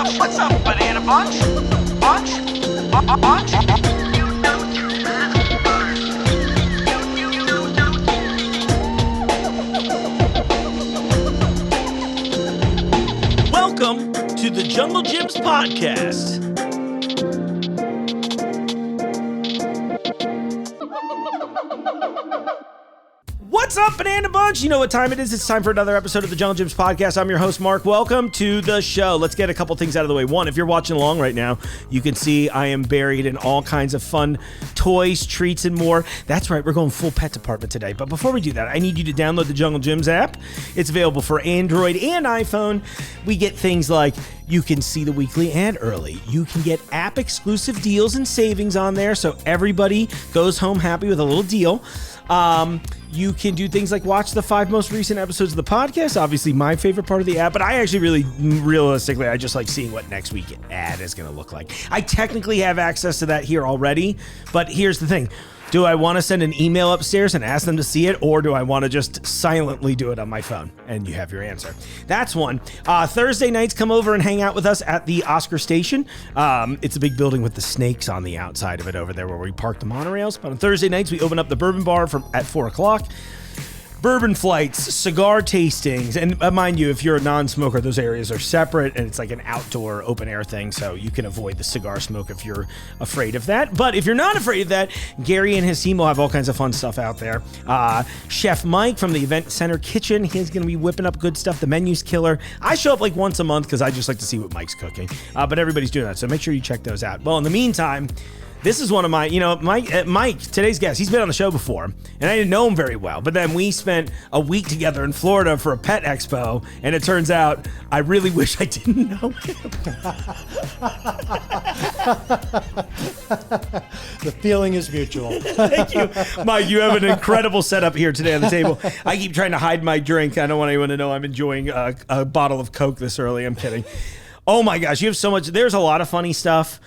What's up, banana bunch? Bunch? Bunch? Welcome to the Junglejims podcast. What's up, Banana Bunch? You know what time it is. It's time for another episode of the Junglejims podcast. I'm your host, Mark. Welcome to the show. Let's get a couple things out of the way. One, if you're watching along right now, you can see I am buried in all kinds of fun toys, treats, and more. That's right, we're going full pet department today. But before we do that, I need you to download the Junglejims app. It's available for Android and iPhone. We get things like you can see the weekly and early. You can get app-exclusive deals and savings on there, so everybody goes home happy with a little deal. You can do things like watch the 5 most recent episodes of the podcast. Obviously, my favorite part of the app, but I actually realistically, I just like seeing what next week's ad is going to look like. I technically have access to that here already, but here's the thing. Do I want to send an email upstairs and ask them to see it, or do I want to just silently do it on my phone? And you have your answer. That's one. Thursday nights, come over and hang out with us at the Oscar Station. It's a big building with the snakes on the outside of it over there where we park the monorails. But on Thursday nights, we open up the Bourbon Bar at 4 o'clock. Bourbon flights, cigar tastings, and mind you, if you're a non-smoker, those areas are separate, and it's like an outdoor open-air thing, so you can avoid the cigar smoke if you're afraid of that. But if you're not afraid of that, Gary and his team will have all kinds of fun stuff out there. Chef Mike from the Event Center Kitchen, he's going to be whipping up good stuff. The menu's killer. I show up like once a month because I just like to see what Mike's cooking, but everybody's doing that, so make sure you check those out. Well, in the meantime, this is one of my, Mike, today's guest, he's been on the show before, and I didn't know him very well, but then we spent a week together in Florida for a pet expo, and it turns out I really wish I didn't know him. The feeling is mutual. Thank you. Mike, you have an incredible setup here today on the table. I keep trying to hide my drink. I don't want anyone to know I'm enjoying a bottle of Coke this early. I'm kidding. Oh my gosh, you have so much. There's a lot of funny stuff.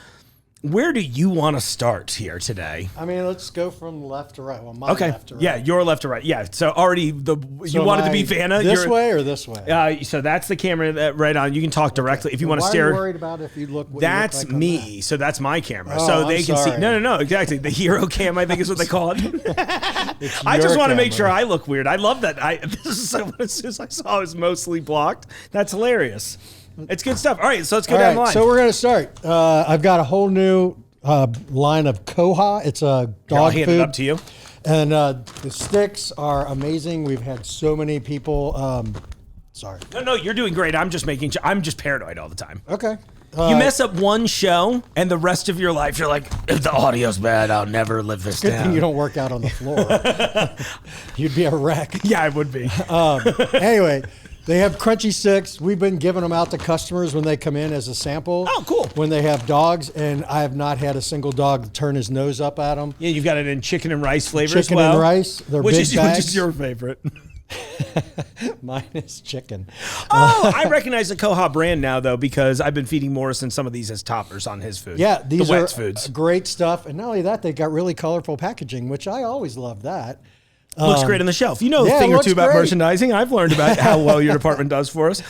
Where do you want to start here today? I mean, let's go from left to right. Well, my left to right. Yeah, your left to right. Yeah. So already you wanted to be Vanna. This way or this way? So that's the camera right on. You can talk directly if you want to stare. Why are you worried about if you look? That's you look like me. So that's my camera. Oh, so they I'm can sorry. see. No, exactly. The hero cam, I think is what they call it. I just want to make sure I look weird. I love that. This is so, as soon as I saw it was mostly blocked. That's hilarious. It's good stuff. All right, so let's go down the line. So we're going to start. I've got a whole new line of Koha. It's a dog food. I'll hand it up to you. And the sticks are amazing. We've had so many people. Sorry. No, you're doing great. I'm just making. I'm just paranoid all the time. Okay. You mess up one show, and the rest of your life, you're like, if the audio's bad, I'll never live this down. Good thing you don't work out on the floor. You'd be a wreck. Yeah, I would be. Anyway. They have crunchy sticks. We've been giving them out to customers when they come in as a sample. Oh, cool. When they have dogs, and I have not had a single dog turn his nose up at them. Yeah, you've got it in chicken and rice flavor as well. Chicken and rice. They're big bags. Which is your favorite? Mine is chicken. Oh, I recognize the Koha brand now, though, because I've been feeding Morrison some of these as toppers on his food. Yeah, these the are Wets foods. Great stuff. And not only that, they got really colorful packaging, which I always love that. Looks great on the shelf. You know a thing or two about merchandising. I've learned about how well your department does for us.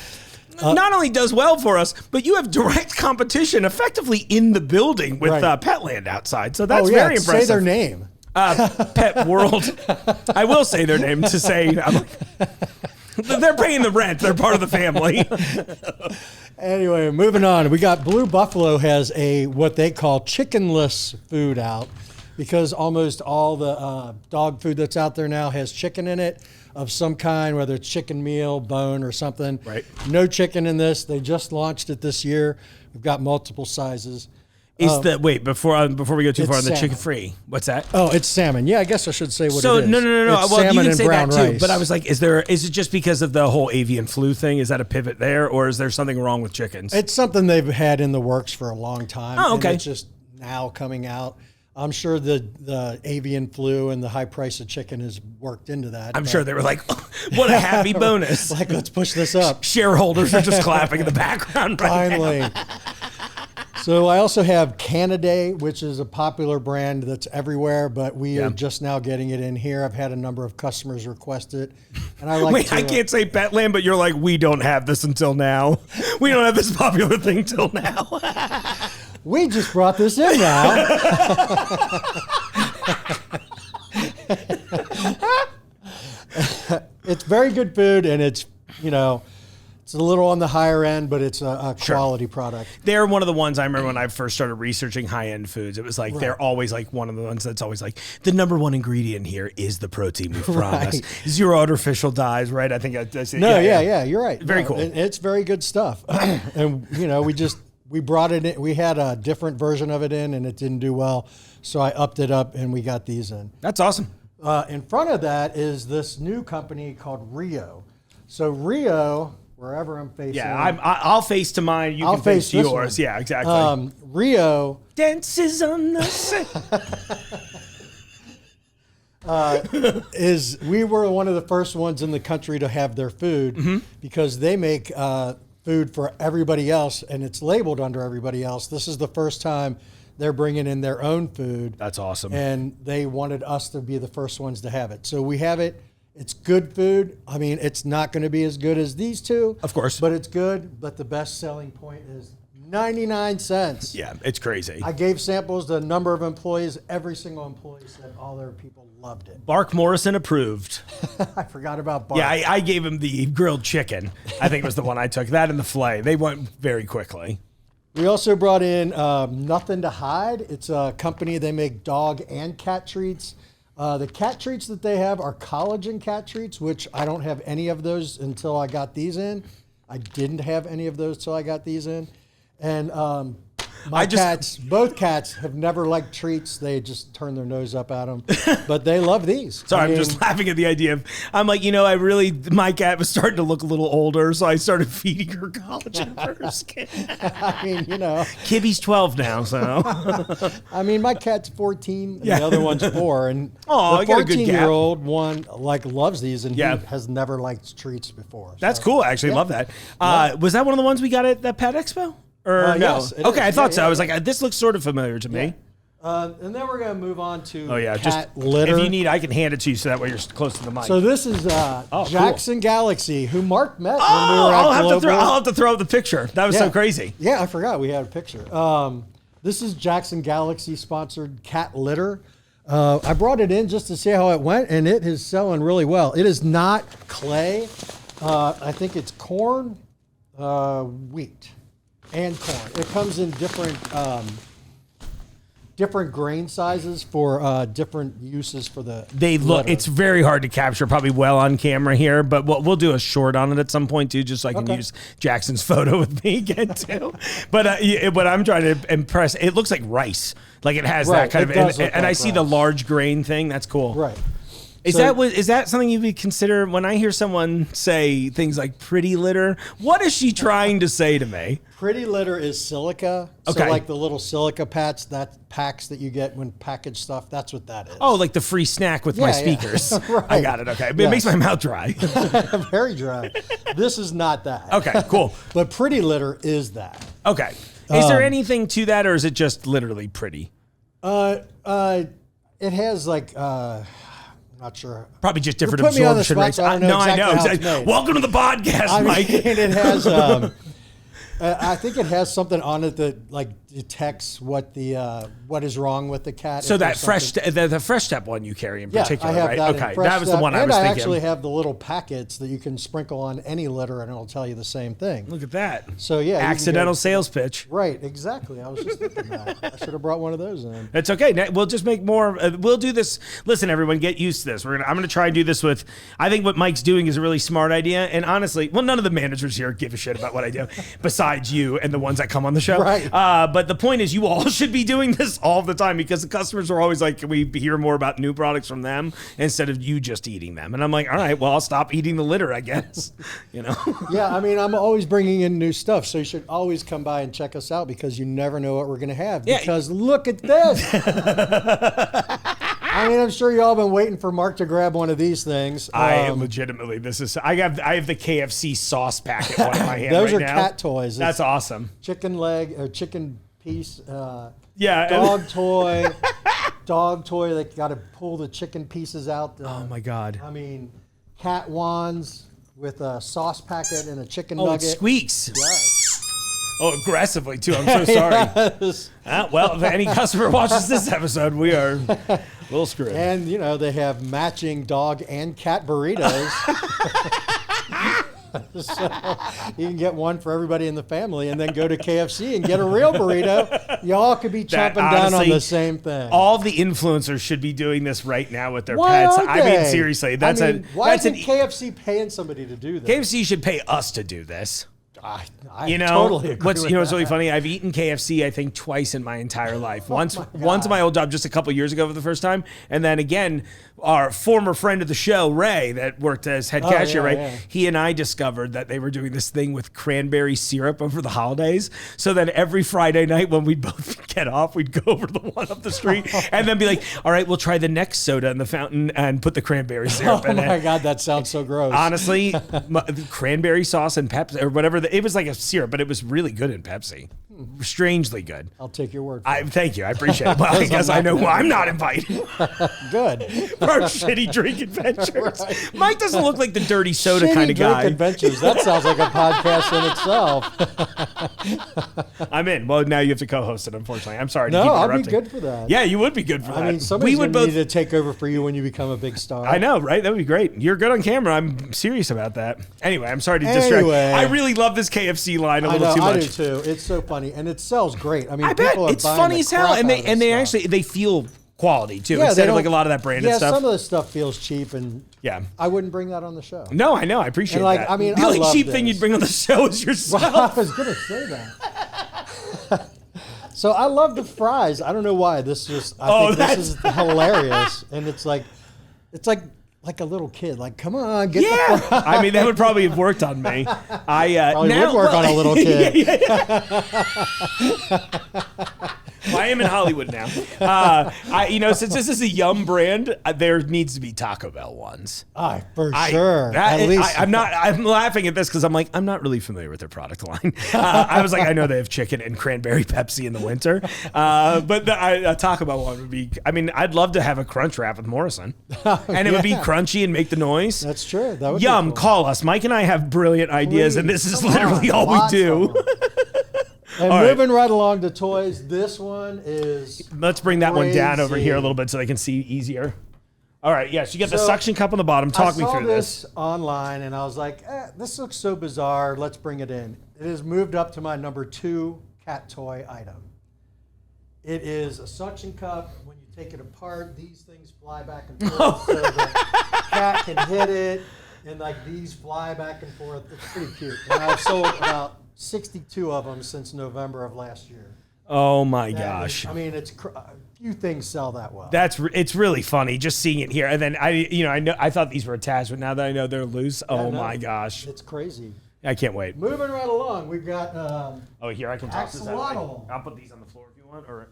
Not only does well for us, but you have direct competition effectively in the building with Petland outside. So that's very impressive. Say their name. Pet World. I will say their name to say they're paying the rent. They're part of the family. Anyway, moving on. We got Blue Buffalo has what they call chickenless food out. Because almost all the dog food that's out there now has chicken in it of some kind, whether it's chicken meal, bone, or something. Right. No chicken in this. They just launched it this year. We've got multiple sizes. Wait, before we go too far on the salmon. chicken free, what's that? Oh, it's salmon. Yeah, I guess I should say what it is. So no. It's Well, salmon you can and say brown that too. rice. But I was like, is it just because of the whole avian flu thing? Is that a pivot there, or is there something wrong with chickens? It's something they've had in the works for a long time. Oh, okay. And it's just now coming out. I'm sure the avian flu and the high price of chicken has worked into that. I'm sure they were like, oh, what a happy bonus. Like, let's push this up. Shareholders are just clapping in the background right Finally. now. So I also have Canaday, which is a popular brand that's everywhere, but we are just now getting it in here. I've had a number of customers request it, and I like. Wait, I can't say Petland, but you're like, we don't have this until now. We don't have this popular thing till now. We just brought this in now. It's very good food, and it's, it's a little on the higher end, but it's a quality product. They're one of the ones I remember when I first started researching high-end foods. It was like they're always like one of the ones that's always like the number one ingredient here is the protein we promise. Zero artificial dyes, right? I think I said, you're right. Very cool. It's very good stuff. And we brought it in. We had a different version of it in, and it didn't do well, so I upped it up, and we got these in. That's awesome. In front of that is this new company called Rio. So Rio, wherever I'm facing. Yeah, I'll face to mine. You can face to yours. Yeah, exactly. Rio dances on the sea. We were one of the first ones in the country to have their food because they make food for everybody else, and it's labeled under everybody else. This is the first time they're bringing in their own food. That's awesome. And they wanted us to be the first ones to have it. So we have it. It's good food. I mean, it's not going to be as good as these two. Of course. But it's good. But the best selling point is 99 cents. Yeah, it's crazy. I gave samples to a number of employees. Every single employee said all their people loved it. Bark Morrison approved. I forgot about Bark. Yeah, I gave him the grilled chicken. I think was the one I took. That and the filet. They went very quickly. We also brought in Nothing to Hide. It's a company, they make dog and cat treats. The cat treats that they have are collagen cat treats, which I don't have any of those until I got these in. I didn't have any of those till I got these in. And both cats have never liked treats. They just turn their nose up at them. But they love these. Sorry, I'm just laughing at the idea of, I'm like, my cat was starting to look a little older, so I started feeding her collagen first. I mean, Kibby's 12 now, so. I mean, my cat's 14, and the other one's 4. And the I got a good 14-year-old one, loves these, and he has never liked treats before. That's cool. I actually love that. Was that one of the ones we got at that Pet Expo? Or no? Yes, okay, I thought so. Yeah. I was like, this looks sort of familiar to me. And then we're going to move on to cat litter. If you need, I can hand it to you so that way you're close to the mic. So this is Jackson Galaxy, who Mark met when we were at I'll have to throw up the picture. That was so crazy. Yeah, I forgot we had a picture. This is Jackson Galaxy sponsored cat litter. I brought it in just to see how it went, and it is selling really well. It is not clay. I think it's corn, wheat, and corn. It comes in different grain sizes for different uses for the litter. It's very hard to capture probably well on camera here, but we'll do a short on it at some point too, just so I can use Jackson's photo with me again too. But what I'm trying to impress, it looks like rice. Like it has that kind of, and I see the large grain thing. That's cool. Right. Is that something you would consider when I hear someone say things like pretty litter? What is she trying to say to me? Pretty litter is silica. Okay. So like the little silica packs that you get when packaged stuff, that's what that is. Oh, like the free snack with my speakers. Right. I got it. Okay. But it makes my mouth dry. Very dry. This is not that. Okay, cool. But pretty litter is that. Okay. Is there anything to that, or is it just literally pretty? It has not sure. Probably just different Put me on the absorption spot, rates. so I don't know exactly how it's made. Welcome to the podcast, Mike. It has. I think it has something on it that detects what is wrong with the cat. So that the Fresh Step one you carry in particular, I have right? that. Okay, that was the one I was thinking. And I actually have the little packets that you can sprinkle on any litter, and it'll tell you the same thing. Look at that. So yeah, accidental sales pitch. Right, exactly. I was just thinking that. I should have brought one of those in. It's okay. We'll just make more. We'll do this. Listen, everyone, get used to this. I'm gonna try and do this with. I think what Mike's doing is a really smart idea. And honestly, none of the managers here give a shit about what I do, besides you and the ones that come on the show. Right. But the point is, you all should be doing this all the time because the customers are always like, can we hear more about new products from them instead of you just eating them? And I'm like, all right, well, I'll stop eating the litter, I guess. Yeah, I mean, I'm always bringing in new stuff, so you should always come by and check us out because you never know what we're going to have. Yeah. Because look at this. I mean, I'm sure you all been waiting for Mark to grab one of these things. I legitimately, I have the KFC sauce packet one in my hand those right are now. cat toys. That's awesome. Chicken leg or chicken piece. Yeah. Dog toy. Dog toy. They got to pull the chicken pieces out. Oh my God. I mean, cat wands with a sauce packet and a chicken Oh, nugget. it squeaks. Yes. Oh, aggressively too. I'm so sorry. Yes. Well, if any customer watches this episode, we are a little screwed. And, you know, they have matching dog and cat burritos. So you can get one for everybody in the family and then go to KFC and get a real burrito. Y'all could be chomping down on the same thing. All the influencers should be doing this right now with their Why pets. aren't I mean, they? seriously, why isn't KFC paying somebody to do this? KFC should pay us to do this. I You know, totally agree what's with you know what's that. really funny? I've eaten KFC I think twice in my entire life. Once my once at my old job just a couple years ago for the first time, and then again our former friend of the show Ray that worked as head cashier. yeah, Right, yeah. he and I discovered that they were doing this thing with cranberry syrup over the holidays. So then every Friday night when we'd both get off, we'd go over to the one up the street and then be like, "All right, we'll try the next soda in the fountain and put the cranberry syrup Oh in it." my God, that sounds so gross. Honestly, cranberry sauce and Pepsi or whatever. It was like a syrup, but it was really good in Pepsi. Strangely good. I'll take your word for it. Thank you. I appreciate it. Well, I guess I know who I'm not invited Good. for our shitty drink adventures. Mike doesn't look like the dirty soda Shitty kind of Drink guy. Adventures. That sounds like a podcast in itself. I'm in. Well, now you have to co-host it, unfortunately. I'm sorry to No, keep I'll be interrupting. good for that. Yeah, you would be good for that. I mean, somebody's we would going to both. need to take over for you when you become a big star. I know, right? That would be great. You're good on camera. I'm serious about that. Anyway, I'm sorry to distract. Anyway. I really love this KFC line a I little know, too I much. do too. It's so funny, and it sells great. I mean, I bet people are it's buying funny the as hell, crap and out of they this actually stuff. they feel quality too Yeah, instead they of like a don't- lot of that branded yeah, stuff. some of this stuff feels cheap, and Yeah. I wouldn't bring that on the show. No, I know. I appreciate And, like, that. I mean, the I only love cheap thing this. you'd bring on the show is yourself. Well, I was gonna say that. So I love the fries. I don't know why. This just I think this is hilarious, and it's like a little kid. Like, come on, get the Yeah, fries. I mean that would probably have worked on me. I Probably now, would work on a little kid. Well, I am in Hollywood now. Since this is a Yum brand, there needs to be Taco Bell ones. For sure. At least I'm laughing at this because I'm like, I'm not really familiar with their product line. I was like, I know they have chicken and cranberry Pepsi in the winter, but a Taco Bell one would be. I mean, I'd love to have a crunch wrap with Morrison, and it would be Yeah. crunchy and make the noise. That's true. That would be Yum, cool. call us. Mike and I have brilliant ideas, and this is Come literally on, all we lots do. of them. And All right. moving right along to toys, this one is Let's bring that one down over crazy. here a little bit so they can see easier. All right, yes, you got the So, suction cup on the bottom. Talk I me saw through this. online, and I was like, this looks so bizarre. Let's bring it in. It has moved up to my number 2 cat toy item. It is a suction cup. When you take it apart, these things fly back and forth so the cat can hit it, and like these fly back and forth. It's pretty cute. And I've sold about 62 of them since November of last year. Oh my That gosh. is- I mean, a few things sell that well. It's really funny just seeing it here. And then I thought these were attached, but now that I know they're loose, oh no. my gosh. It's crazy. I can't wait. Moving right along, we've got Oh, here, I can toss this out. Axolotl. I'll put these on the floor if you want, or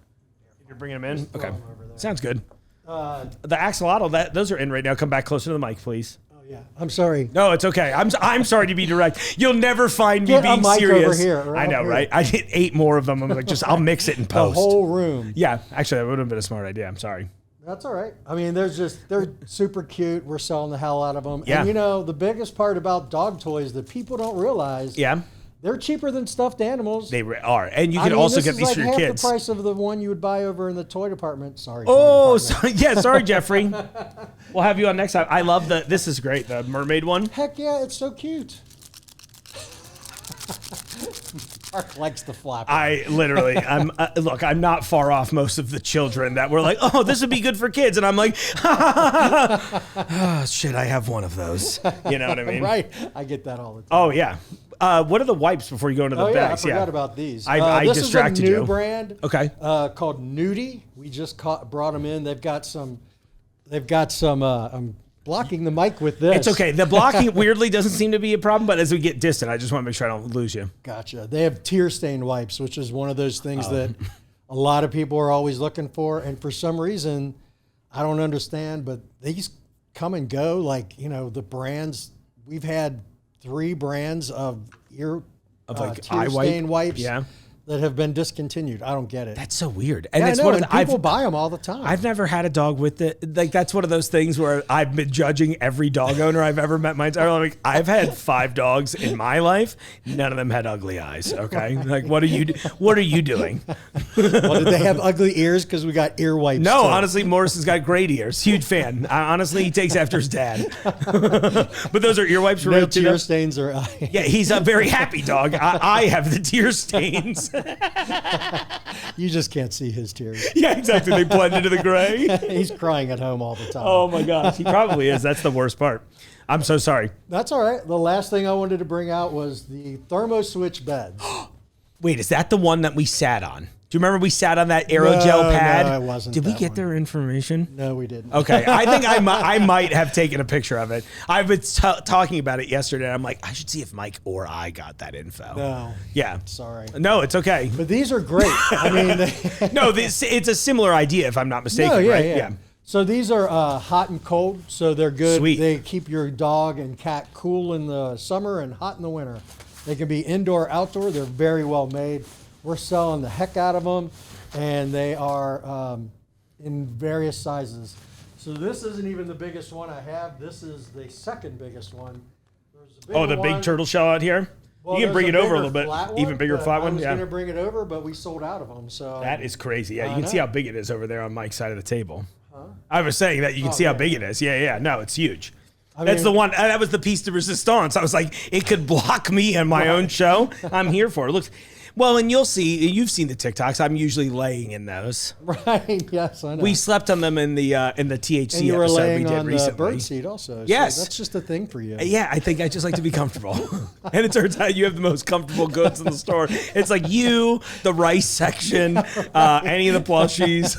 if you're bringing them in. throw Okay. them over there. Sounds good. uh, The axolotl, those are in right now. Come back closer to the mic, please. oh yeah, I'm sorry. No, it's okay. I'm sorry to be direct. You'll never find me Get a being mic serious. over here, or I up know, here. right? I did 8 more of them. I'm like, I'll mix it in The post. whole room. Yeah, actually, that would have been a smart idea. I'm sorry. That's all right. I mean, they're super cute. We're selling the hell out of them. Yeah. And you know, the biggest part about dog toys that people don't realize, Yeah, they're cheaper than stuffed animals. they are, and you I can mean, also this get is these like for your half kids. the price of the one you would buy over in the toy department. Sorry. Oh, toy department. yeah. Sorry, Jeffrey. We'll have you on next time. I love this is great. The mermaid one. Heck yeah, it's so cute. Mark likes the flap. Look, I'm not far off most of the children that were like, oh, this would be good for kids. And I'm like, oh, shit, I have one of those. You know what I mean? Right. I get that all the time. Oh, yeah. What are the wipes before you go into the Oh yeah, I bags? forgot about these. I this distracted is a new you. brand. Okay. Called Nudie. We just brought them in. They've got some. I'm blocking the mic with this. It's okay. The blocking weirdly doesn't seem to be a problem, but as we get distant, I just want to make sure I don't lose you. Gotcha. They have tear stain wipes, which is one of those things Oh. that a lot of people are always looking for, and for some reason, I don't understand, but these come and go. Like, you know, the brands. We've had 3 brands of Of like tear eye wipe? stain wipes. Yeah. that have been discontinued. I don't get it. That's so weird. And Yeah, it's I know, one of and the, people buy them all the time. I've never had a dog with it. Like, that's one of those things where I've been judging every dog owner I've ever met my entire life. Like, I've had 5 dogs in my life. None of them had ugly eyes. Okay. Like, what are you doing? Well, did they have ugly ears? Because we got ear wipes. No, too. honestly, Morrison's got great ears. Huge fan. Honestly, he takes after his dad. But those are ear wipes for No real too. tear though? stains or Yeah, he's a very happy dog. I have the tear stains. You just can't see his tears. Yeah, exactly. They blend into the gray. He's crying at home all the time. Oh my gosh, he probably is. That's the worst part. I'm so sorry. That's all right. The last thing I wanted to bring out was the thermo switch bed. Wait, is that the one that we sat on? Do you remember we sat on that aerogel pad? No, it wasn't. Did we that get one. their information? No, we didn't. Okay, I think I might have taken a picture of it. I was talking about it yesterday. I'm like, I should see if Mike or I got that info. No. Yeah. Sorry. No, it's okay. But these are great. I mean, No, it's a similar idea, if I'm not mistaken, no, yeah, right? yeah. So these are hot and cold, so they're good. Sweet. They keep your dog and cat cool in the summer and hot in the winter. They can be indoor, outdoor. They're very well made. We're selling the heck out of them, and they are in various sizes. So this isn't even the biggest one I have. This is the second biggest one. There's a bigger The one. big turtle shell out here? Well, You can bring it there's over a bigger little bit. flat Even bigger but flat one? I was Yeah. going to bring it over, but we sold out of them. So That is crazy. Yeah, you I can see know. how big it is over there on Mike's side of the table. I was saying that you can see how yeah. big it is. Yeah, yeah. No, it's huge. I That's mean- the one. That was the piece de resistance. I was like, it could block me on my own show. I'm here for it. Looks. Well, and you'll see. You've seen the TikToks. I'm usually laying in those. Right. Yes, I know. We slept on them in the THC and you were episode we laying did on recently. the bird seat also. So Yes. that's just a thing for you. Yeah, I think I just like to be comfortable. And it turns out you have the most comfortable goods in the store. It's like you, the rice section, any of the plushies.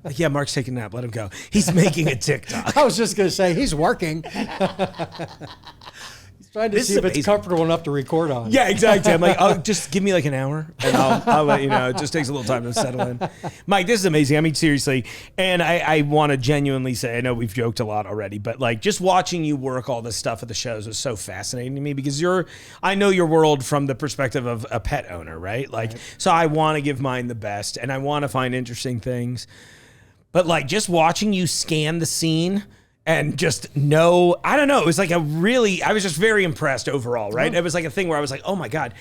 Like, yeah, Mark's taking a nap. Let him go. He's making a TikTok. I was just going to say, he's working. He's trying to This see is if it's amazing. comfortable enough to record on. Yeah, exactly. I'm like, oh, just give me like an hour and I'll let you know. It just takes a little time to settle in. Mike, this is amazing. I mean, seriously. And I want to genuinely say, I know we've joked a lot already, but like just watching you work all this stuff at the shows was so fascinating to me because I know your world from the perspective of a pet owner, right? Like, so I want to give mine the best and I want to find interesting things. But like just watching you scan the scene and just know, I don't know, it was like I was just very impressed overall, right? It was like a thing where I was like, oh my God.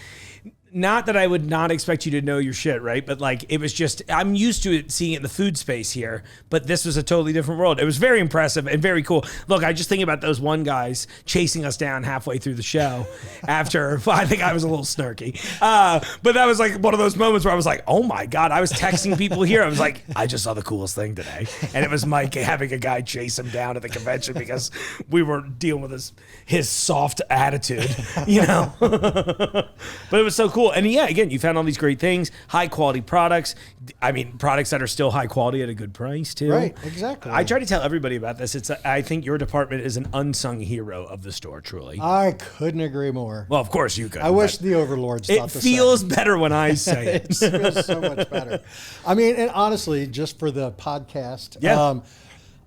Not that I would not expect you to know your shit, right? But like, it was just, I'm used to it seeing it in the food space here, but this was a totally different world. It was very impressive and very cool. Look, I just think about those one guys chasing us down halfway through the show after, I think I was a little snarky. But that was like one of those moments where I was like, oh my God, I was texting people here. I was like, I just saw the coolest thing today. And it was Mike having a guy chase him down at the convention because we were dealing with his soft attitude, you know? But it was so cool. And yeah, again, you found all these great things, high quality products. I mean, products that are still high quality at a good price too. Right, exactly. I try to tell everybody about this. I think your department is an unsung hero of the store, truly. I couldn't agree more. Well, of course you could. I wish the overlords it thought the feels better when I say it. It feels so much better. I mean, and honestly, just for the podcast, Yeah.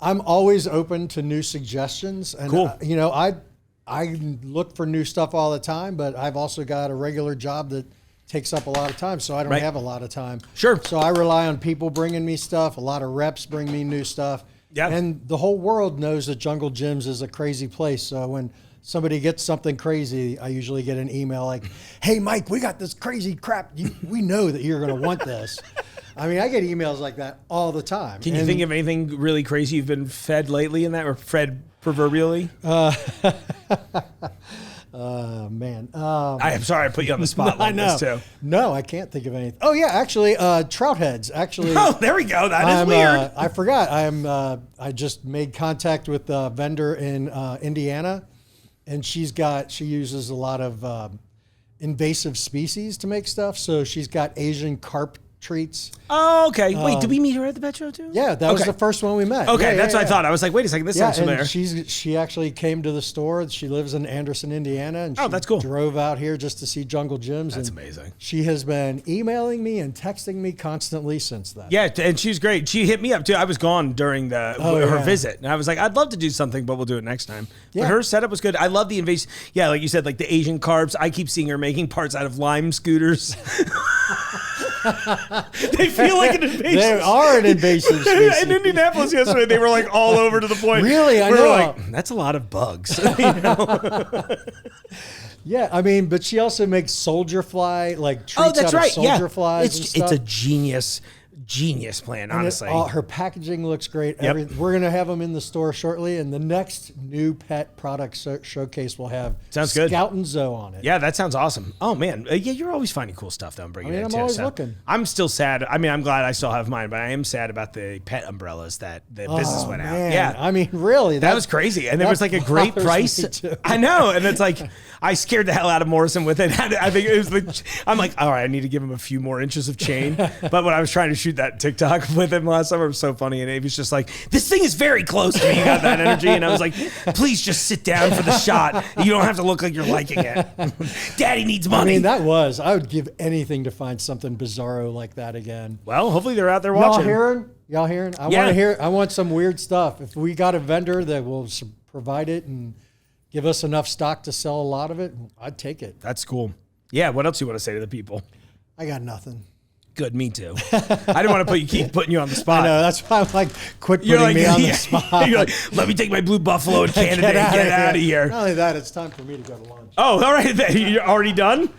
I'm always open to new suggestions. And, Cool. you know, I look for new stuff all the time, but I've also got a regular job that takes up a lot of time, so I don't Right. have a lot of time. Sure. So I rely on people bringing me stuff. A lot of reps bring me new stuff. Yeah. And the whole world knows that Jungle Gyms is a crazy place. So when somebody gets something crazy, I usually get an email like, hey, Mike, we got this crazy crap. We know that you're going to want this. I mean, I get emails like that all the time. Can you think of anything really crazy you've been fed lately in that, or fed proverbially? Man. I'm sorry I put you on the spot I like know. this too. No, I can't think of anything. Oh, yeah, actually, trout heads. Actually, Oh, there we go. That is weird. I forgot. I just made contact with a vendor in Indiana, and she uses a lot of invasive species to make stuff. So she's got Asian carp treats. Oh, okay. Wait, did we meet her at the pet show too? Yeah, that was the first one we met. Okay, Yeah, that's what yeah. I thought. I was like, wait a second, this sounds familiar. And she actually came to the store. She lives in Anderson, Indiana, and that's cool. Drove out here just to see Jungle Gyms. That's and amazing. She has been emailing me and texting me constantly since then. Yeah, and she's great. She hit me up too. I was gone during her visit, and I was like, I'd love to do something, but we'll do it next time. Yeah. But her setup was good. I love the invasive. Yeah, like you said, like the Asian carbs. I keep seeing her making parts out of lime scooters. They feel like an invasive. They are an invasive species. In Indianapolis yesterday, they were like all over to the point. Really? I we know. were like, that's a lot of bugs. You know? Yeah, I mean, but she also makes soldier fly, like treats that's out right. of soldier flies and stuff. It's a genius plan, honestly. Her packaging looks great. Yep. We're going to have them in the store shortly, and the next new pet product showcase will have Sounds good. Scout and Zoe on it. Yeah, that sounds awesome. Oh, man. Yeah, you're always finding cool stuff that I'm bringing in, I'm too. always looking. I'm still sad. I mean, I'm glad I still have mine, but I am sad about the pet umbrellas that the business went out. Man. Yeah. I mean, really. That was crazy. And there was like a great bothers price. me too. I know. And it's like, I scared the hell out of Morrison with it. I think it was like, I'm like, all right, I need to give him a few more inches of chain. But when I was trying to shoot that TikTok with him last summer, it was so funny. And he was just like, this thing is very close to me. You got that energy. And I was like, please just sit down for the shot. You don't have to look like you're liking it. Daddy needs money. I mean, I would give anything to find something bizarro like that again. Well, hopefully they're out there watching. Y'all hearing? I Yeah. want to hear. I want some weird stuff. If we got a vendor that will provide it and give us enough stock to sell a lot of it, I'd take it. That's cool. Yeah. What else do you want to say to the people? I got nothing. Good. Me too. I didn't want to keep putting you on the spot. I know. That's why I'm like, quit putting me on the spot. You're like, let me take my blue buffalo and Canada and get out of here. Not only that, it's time for me to go to lunch. Oh, all right. You're already done?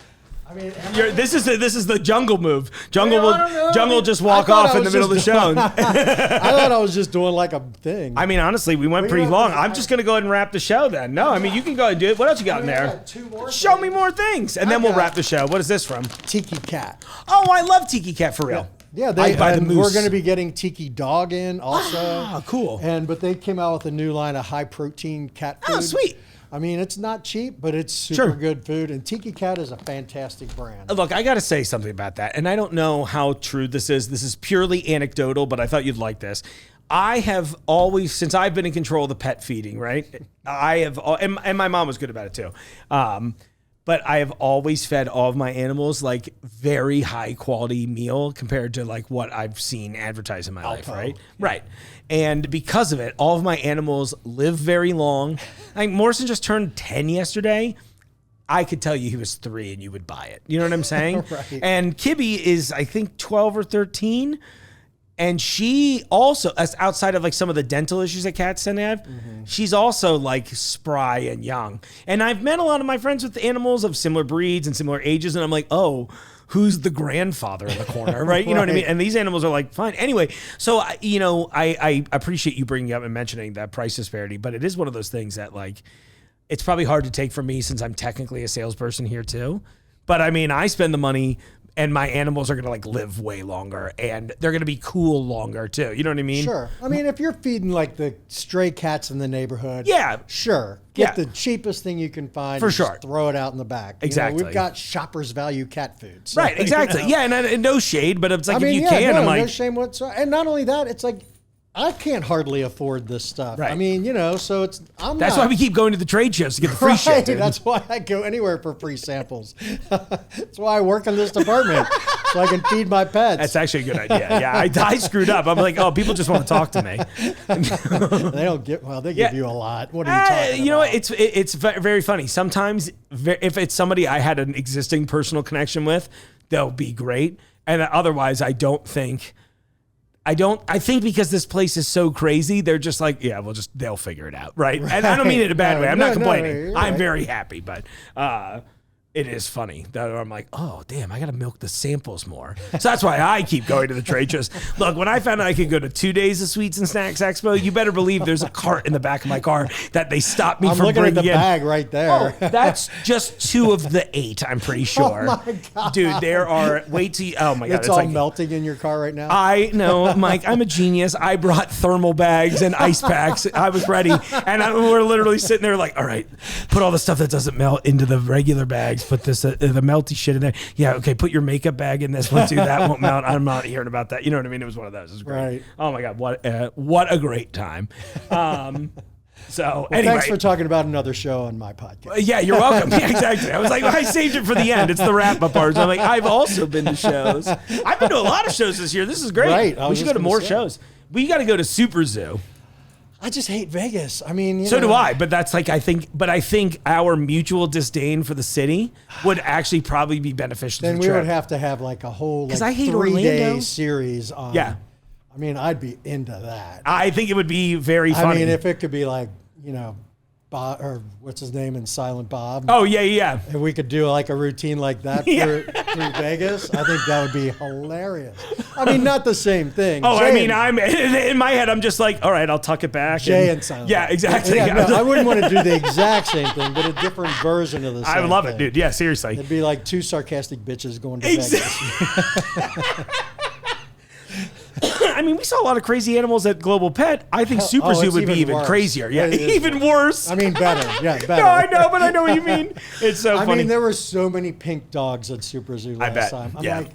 I mean, This is the jungle move. Jungle will just walk I thought off I in the was middle of the just show. I thought I was just doing like a thing. I mean, honestly, we went pretty long. I'm just gonna go ahead and wrap the show then. No, I mean you can go ahead and do it. What else you got in I there? got two more Show me things. more things, and then we'll wrap the show. What is this from? Tiki Cat. Oh, I love Tiki Cat for real. Yeah, I buy the and moose. we're going to be getting Tiki Dog in also. Ah, cool. But they came out with a new line of high protein cat food. Oh, sweet. I mean, it's not cheap, but it's super good food. And Tiki Cat is a fantastic brand. Look, I got to say something about that, and I don't know how true this is. This is purely anecdotal, but I thought you'd like this. I have always, since I've been in control of the pet feeding, right? I have, and my mom was good about it too. But I have always fed all of my animals like very high quality meal compared to like what I've seen advertised in my life, right? Right. And because of it, all of my animals live very long. I think Morrison just turned 10 yesterday. I could tell you he was 3 and you would buy it. You know what I'm saying? Right. And Kibby is, I think, 12 or 13. And she also, as outside of like some of the dental issues that cats tend to have, she's also like spry and young. And I've met a lot of my friends with animals of similar breeds and similar ages. And I'm like, oh, who's the grandfather in the corner, right? You know what I mean? And these animals are like, fine. Anyway, so, I appreciate you bringing up and mentioning that price disparity. But it is one of those things that like, it's probably hard to take from me since I'm technically a salesperson here too. But I mean, I spend the money and my animals are going to like live way longer and they're going to be cool longer too. You know what I mean? Sure. I mean, if you're feeding like the stray cats in the neighborhood, Yeah. sure. Get the cheapest thing you can find. For and sure. Just throw it out in the back. Exactly. We've got shoppers value cat food. So, Right, exactly. Yeah, and no shade, but it's like I mean, if you can, I'm no like, shame whatsoever. And not only that, it's like, I can't hardly afford this stuff. Right. I mean, so it's, that's why we keep going to the trade shows to get the free shit. Dude. That's why I go anywhere for free samples. That's why I work in this department, so I can feed my pets. That's actually a good idea. Yeah, I screwed up. I'm like, oh, people just want to talk to me. They don't get, they give you a lot. What are you talking about? You know what? It's very funny. Sometimes if it's somebody I had an existing personal connection with, they'll be great. And otherwise, I think because this place is so crazy, they're just like, yeah, they'll figure it out. Right. And I don't mean it in a bad way. I'm not complaining. I'm very happy, but, it is funny that I'm like, oh, damn, I got to milk the samples more. So that's why I keep going to the trade shows. Look, when I found out I could go to 2 days of Sweets and Snacks Expo, you better believe there's a cart in the back of my car that they stopped me I'm from looking bringing at the in. bag right there. Oh, that's just 2 of the 8, I'm pretty sure. Oh, my God. Dude, there are, wait till you, oh my God. It's all like, melting in your car right now. I know, Mike, I'm a genius. I brought thermal bags and ice packs. I was ready. And we're literally sitting there like, all right, put all the stuff that doesn't melt into the regular bags. Thanks. Put this the melty shit in there. Yeah, okay. Put your makeup bag in this one too. That won't melt. I'm not hearing about that. You know what I mean? It was one of those. It was great. Right. Oh my god, what a great time. So Well, anyway, thanks for talking about another show on my podcast. yeah, you're welcome. Yeah, exactly. I was like, I saved it for the end. It's the wrap up part. So I'm like, I've also been to shows. I've been to a lot of shows this year. This is great. Right. We should go to more shows. We got to go to Super Zoo. I just hate Vegas. I mean, So do I, but that's like I think our mutual disdain for the city would actually probably be beneficial Then to the we trip. would have to have like a whole like I hate 3-day Orlando. series on. Yeah. I mean, I'd be into that. I think it would be very I funny. mean, if it could be like, Bob, or what's his name in Silent Bob. Oh yeah. If we could do like a routine like that through Vegas, I think that would be hilarious. I mean, not the same thing. Oh, Jay I mean, and- I'm in my head. I'm just like, all right, I'll tuck it back. Jay and Silent Yeah, Bob. exactly. Yeah, no, I wouldn't want to do the exact same thing, but a different version of the same I love thing. it, dude. Yeah, seriously. It'd be like two sarcastic bitches going to Exactly. I mean, we saw a lot of crazy animals at Global Pet. I think Super Zoo it's would be even worse. crazier. Yeah, It is even worse. I mean, better. Yeah, better. No, I know, but I know what you mean. It's so I funny. mean, there were so many pink dogs at Super Zoo last bet. time. I'm Yeah. like,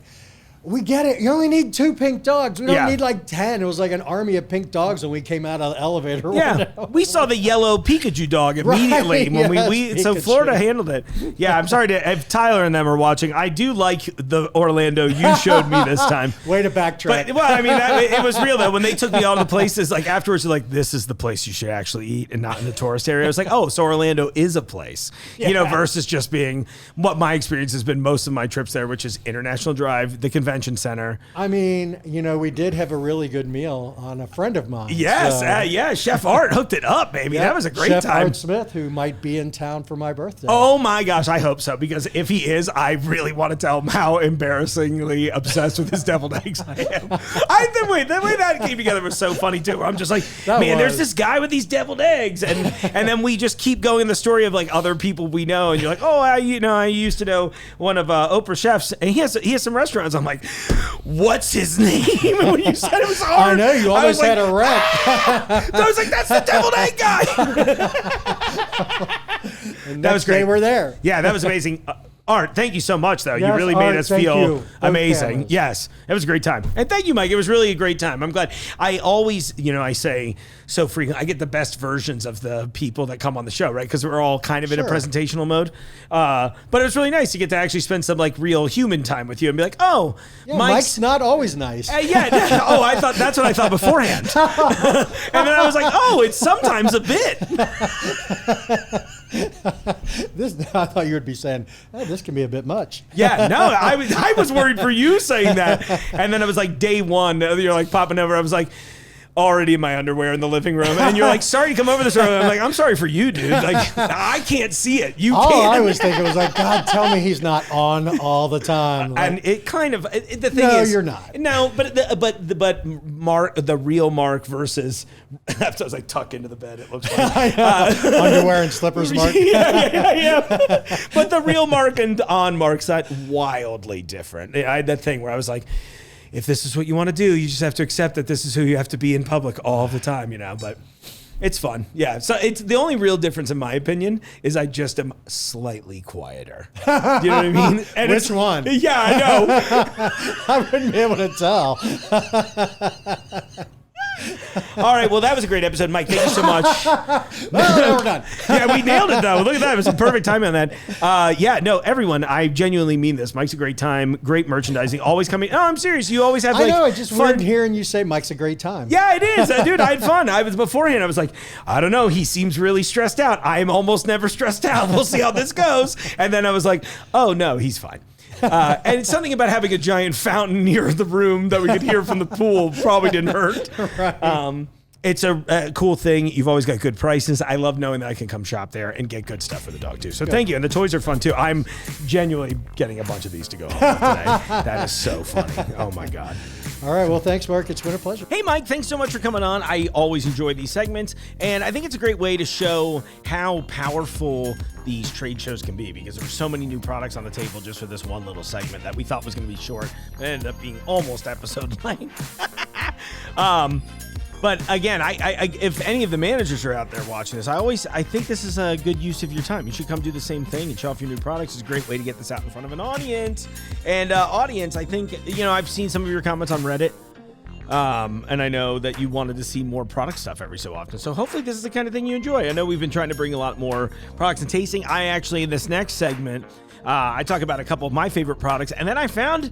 we get it. You only need 2 pink dogs. We don't Yeah. need like 10. It was like an army of pink dogs when we came out of the elevator. Yeah, we saw the yellow Pikachu dog immediately when yes, we so Pikachu. Florida handled it. Yeah, I'm sorry to if Tyler and them are watching. I do like the Orlando you showed me this time. Way to backtrack. But well, I mean, it was real though. When they took me all the places, like afterwards, they're like, "This is the place you should actually eat, and not in the tourist area." I was like, "Oh, so Orlando is a place," versus just being what my experience has been most of my trips there, which is International Drive, the convention center. I mean, we did have a really good meal on a friend of mine. Yes, So, yeah, Chef Art hooked it up, baby. yeah, That was a great Chef time. Art Smith, who might be in town for my birthday. Oh my gosh, I hope so, because if he is, I really want to tell him how embarrassingly obsessed with his deviled eggs I am. The way that came together was so funny too. I'm just like, That man, there's was. this guy with these deviled eggs, and then we just keep going the story of like other people we know, and you're like, oh, I used to know one of Oprah's chefs, and he has some restaurants. I'm like, what's his name? And when you said it was hard, I know, you I was almost had like, a wreck. I was like, that's the deviled egg guy. And That was next day great. we're there. Yeah, that was amazing. Art, thank you so much, though. You Yes, really made Art, us thank feel you. Both amazing. cameras. Yes, it was a great time. And thank you, Mike. It was really a great time. I'm glad. I always, I say so frequently, I get the best versions of the people that come on the show, right? Because we're all kind of in a Sure. presentational mode. But it was really nice to get to actually spend some like real human time with you and be like, oh, Yeah, Mike's not always nice. yeah. Oh, that's what I thought beforehand. And then I was like, oh, it's sometimes a bit. I thought you would be saying, this can be a bit much. Yeah, no, I was worried for you saying that. And then it was like day one, you're like popping over. I was like already in my underwear in the living room. And you're like, sorry to come over this early. I'm like, I'm sorry for you, dude. Like, I can't see it. You All can't. I was thinking was like, God, tell me he's not on all the time. Like, And it kind of the thing No, is you're not. No, but Mark, the real Mark versus I was like tuck into the bed. It looks funny. underwear and slippers, Mark. yeah. But the real Mark and on Mark's side, wildly different. I had that thing where I was like, if this is what you want to do, you just have to accept that this is who you have to be in public all the time, But it's fun. Yeah. So it's the only real difference, in my opinion, is I just am slightly quieter. Do you know what I mean? And Which one? Yeah, I know. I wouldn't be able to tell. All right. Well, that was a great episode, Mike. Thank you so much. Well, we're done. Yeah, we nailed it though. Look at that. It was a perfect timing on that. Everyone, I genuinely mean this. Mike's a great time, great merchandising, always coming. No, I'm serious. You always have I like know. It's just fun. weird hearing you say Mike's a great time. Yeah, it is. Dude, I had fun. I was beforehand. I was like, I don't know. He seems really stressed out. I'm almost never stressed out. We'll see how this goes. And then I was like, oh no, he's fine. And it's something about having a giant fountain near the room that we could hear from the pool probably didn't hurt. Right. It's a cool thing. You've always got good prices. I love knowing that I can come shop there and get good stuff for the dog too. So thank you. And the toys are fun too. I'm genuinely getting a bunch of these to go home with today. That is so funny. Oh my God. All right. Well, thanks, Mark. It's been a pleasure. Hey, Mike, thanks so much for coming on. I always enjoy these segments, and I think it's a great way to show how powerful these trade shows can be, because there were so many new products on the table just for this one little segment that we thought was going to be short. It ended up being almost episode length. But again, I if any of the managers are out there watching this, I think this is a good use of your time. You should come do the same thing and show off your new products. It's a great way to get this out in front of an audience. And audience, I think, I've seen some of your comments on Reddit. And I know that you wanted to see more product stuff every so often. So hopefully this is the kind of thing you enjoy. I know we've been trying to bring a lot more products and tasting. I actually, in this next segment, I talk about a couple of my favorite products. And then I found,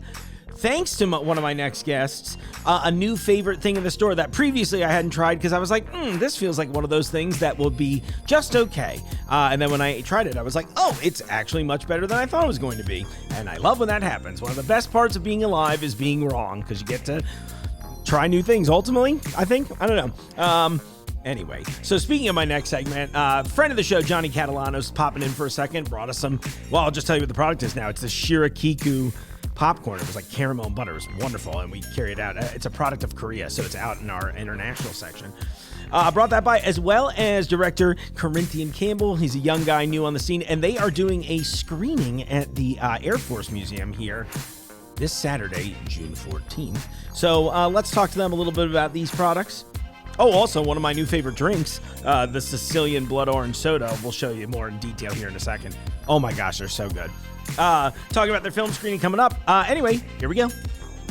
thanks to one of my next guests, a new favorite thing in the store that previously I hadn't tried because I was like, this feels like one of those things that will be just okay. And then when I tried it, I was like, oh, it's actually much better than I thought it was going to be. And I love when that happens. One of the best parts of being alive is being wrong because you get to try new things, ultimately, I think. I don't know. Anyway, so speaking of my next segment, friend of the show, Johnny Catalano's popping in for a second, brought us some, I'll just tell you what the product is now. It's the Shirakiku popcorn. It was like caramel and butter. It was wonderful, and we carry it out. It's a product of Korea, so it's out in our international section. Brought that by, as well as director Corinthian Campbell. He's a young guy, new on the scene, and they are doing a screening at the Air Force Museum here this Saturday, June 14th. So let's talk to them a little bit about these products. Oh, also, one of my new favorite drinks, the Sicilian Blood Orange Soda. We'll show you more in detail here in a second. Oh my gosh, they're so good. Talking about their film screening coming up. Anyway, here we go.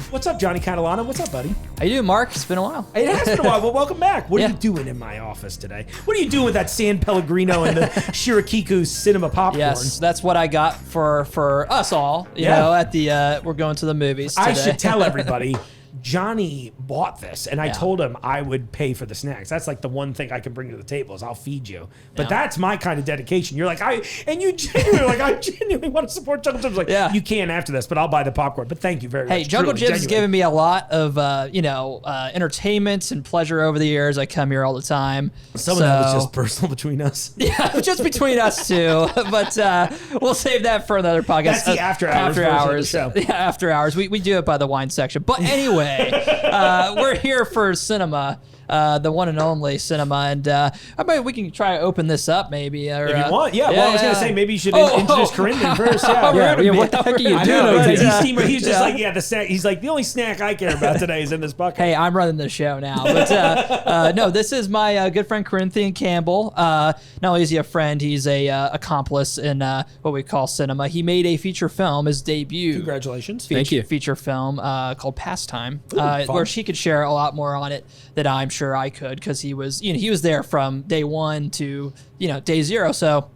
What's up, Johnny Catalano? What's up, buddy? How you doing, Mark? It's been a while. It has been a while. Well, welcome back. What are you doing in my office today? What are you doing with that San Pellegrino and the Shirakiku cinema popcorn? Yes, that's what I got for us all. You know, at the we're going to the movies today. I should tell everybody. Johnny bought this, and I told him I would pay for the snacks. That's like the one thing I can bring to the table is I'll feed you. But that's my kind of dedication. You're like, I genuinely want to support Jungle Gyms. Like, you can after this, but I'll buy the popcorn. But thank you very much. Hey, Jungle Gyms has given me a lot of, entertainment and pleasure over the years. I come here all the time. Some of that was just personal between us. Yeah, just between us two. But we'll save that for another podcast. That's the after hours version of the show. Yeah, after hours. We do it by the wine section. But anyway. We're here for cinema, the one and only cinema, and I bet we can try to open this up maybe. Or, if you want, well, I was going to say maybe you should introduce Corinthian first. What the heck are you doing? He's just like, the snack. He's like, the only snack I care about today is in this bucket. Hey, I'm running the show now. But no, this is my good friend Corinthian Campbell. Not only is he a friend, he's a accomplice in what we call cinema. He made a feature film, his debut. Congratulations. Thank you. Feature film called Pastime, where she could share a lot more on it than I'm sure I could, because he was there from day one to day zero. So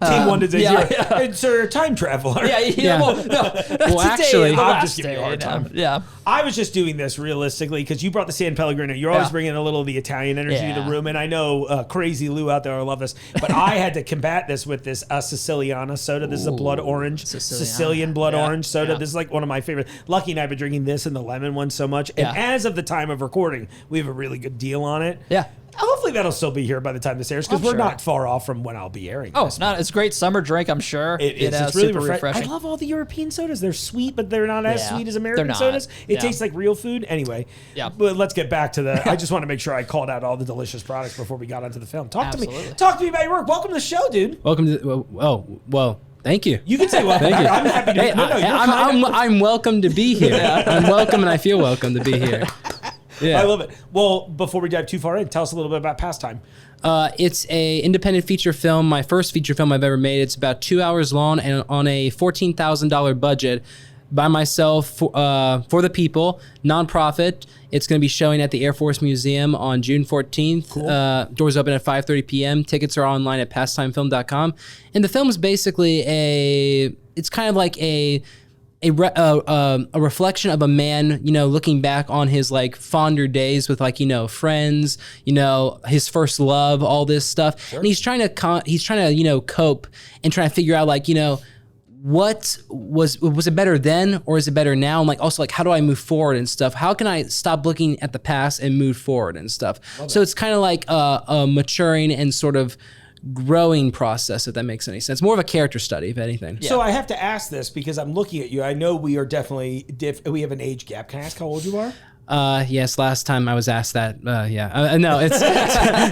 Team 1 to day 0. It's a time traveler. Well, actually, I'm just giving you a hard time. Yeah. I was just doing this realistically because you brought the San Pellegrino. You're always bringing a little of the Italian energy to the room. And I know Crazy Lou out there, I love this. But I had to combat this with this Siciliana soda. This is a blood orange, Sicilian blood orange soda. This is like one of my favorite. Lucky and I have been drinking this and the lemon one so much. And as of the time of recording, we have a really good deal on it. Yeah. Hopefully that'll still be here by the time this airs, because we're not far off from when I'll be airing. Oh, it's not. It's a great summer drink, I'm sure. It is. It's really refreshing. I love all the European sodas. They're sweet, but they're not as sweet as American sodas. It tastes like real food. Anyway, but let's get back to the. I just want to make sure I called out all the delicious products before we got onto the film. Talk to me about your work. Welcome to the show, dude. Welcome to. Well. Thank you. You can say welcome. Thank you. I'm happy to. I'm welcome to be here. I'm welcome, and I feel welcome to be here. Yeah. I love it. Well, before we dive too far in, tell us a little bit about Pastime. It's a independent feature film, my first feature film I've ever made. It's about 2 hours long and on a $14,000 budget by myself for the people, nonprofit. It's going to be showing at the Air Force Museum on June 14th. Cool. Doors open at 5:30 p.m. Tickets are online at pastimefilm.com. And the film is basically it's kind of like a reflection of a man, looking back on his like fonder days with friends, his first love, all this stuff. Sure. And he's trying to cope and trying to figure out what was it better then or is it better now? And also how do I move forward and stuff? How can I stop looking at the past and move forward and stuff? So it's kind of like a maturing and sort of growing process, if that makes any sense. More of a character study, if anything. So I have to ask this because I'm looking at you. I know we are definitely we have an age gap. Can I ask how old you are? Yes, last time I was asked that, no, it's